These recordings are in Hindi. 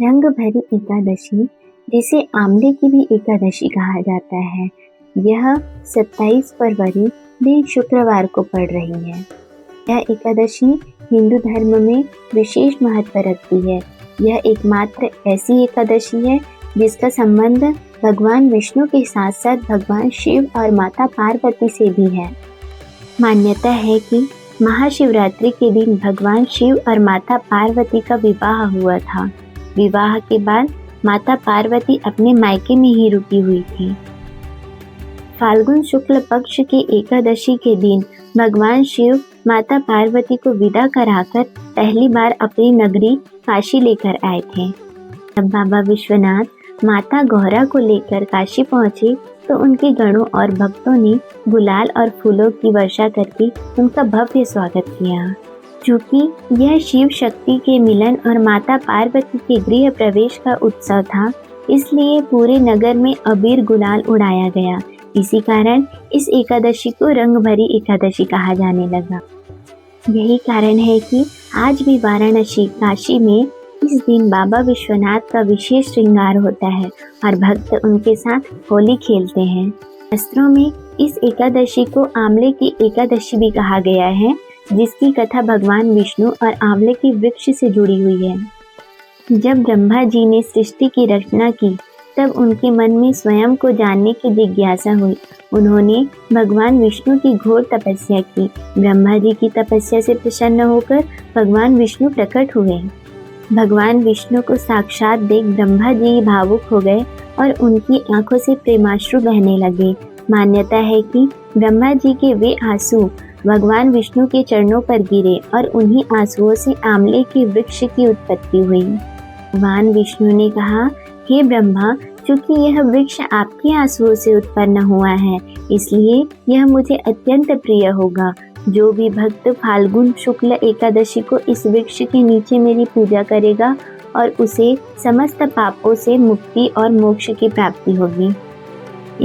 रंग भरी एकादशी, जिसे आंवले की भी एकादशी कहा जाता है, यह 27 फरवरी दिन शुक्रवार को पड़ रही है। यह एकादशी हिंदू धर्म में विशेष महत्व रखती है। यह एकमात्र ऐसी एकादशी है जिसका संबंध भगवान विष्णु के साथ साथ भगवान शिव और माता पार्वती से भी है। मान्यता है कि महाशिवरात्रि के दिन भगवान शिव और माता पार्वती का विवाह हुआ था। विवाह के बाद माता पार्वती अपने मायके में ही रुकी हुई थी। फाल्गुन शुक्ल पक्ष की एकादशी के दिन भगवान शिव माता पार्वती को विदा कराकर पहली बार अपनी नगरी काशी लेकर आए थे। जब बाबा विश्वनाथ माता गौरा को लेकर काशी पहुंचे तो उनके गणों और भक्तों ने गुलाल और फूलों की वर्षा करके उनका भव्य स्वागत किया। चूँकि यह शिव शक्ति के मिलन और माता पार्वती के गृह प्रवेश का उत्सव था, इसलिए पूरे नगर में अबीर गुलाल उड़ाया गया। इसी कारण इस एकादशी को रंग भरी एकादशी कहा जाने लगा। यही कारण है कि आज भी वाराणसी काशी में इस दिन बाबा विश्वनाथ का विशेष श्रृंगार होता है और भक्त उनके साथ होली खेलते हैं। शास्त्रों में इस एकादशी को आंवले की एकादशी भी कहा गया है, जिसकी कथा भगवान विष्णु और आंवले के वृक्ष से जुड़ी हुई है। जब ब्रह्मा जी ने सृष्टि की रचना की, तब उनके मन में स्वयं को जानने की जिज्ञासा हुई। उन्होंने भगवान विष्णु की घोर तपस्या की। ब्रह्मा जी की तपस्या से प्रसन्न होकर भगवान विष्णु प्रकट हुए। भगवान विष्णु को साक्षात देख ब्रह्मा जी भावुक हो गए और उनकी आंखों से प्रेमाश्रु बहने लगे। मान्यता है कि ब्रह्मा जी के वे आंसू भगवान विष्णु के चरणों पर गिरे और उन्हीं आंसुओं से आंवले के वृक्ष की उत्पत्ति हुई। भगवान विष्णु ने कहा, हे ब्रह्मा, चूंकि यह वृक्ष आपके आंसुओं से उत्पन्न हुआ है, इसलिए यह मुझे अत्यंत प्रिय होगा। जो भी भक्त फाल्गुन शुक्ल एकादशी को इस वृक्ष के नीचे मेरी पूजा करेगा और उसे समस्त पापों से मुक्ति और मोक्ष की प्राप्ति होगी।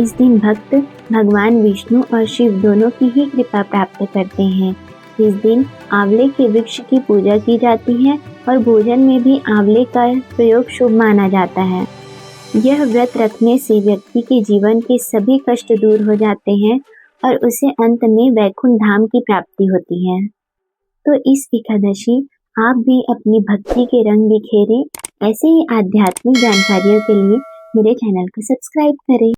इस दिन भक्त भगवान विष्णु और शिव दोनों की ही कृपा प्राप्त करते हैं। इस दिन आंवले के वृक्ष की पूजा की जाती है और भोजन में भी आंवले का प्रयोग शुभ माना जाता है। यह व्रत रखने से व्यक्ति के जीवन के सभी कष्ट दूर हो जाते हैं और उसे अंत में वैकुंठ धाम की प्राप्ति होती है। तो इस एकादशी आप भी अपनी भक्ति के रंग बिखेरें। ऐसे ही आध्यात्मिक जानकारियों के लिए मेरे चैनल को सब्सक्राइब करें।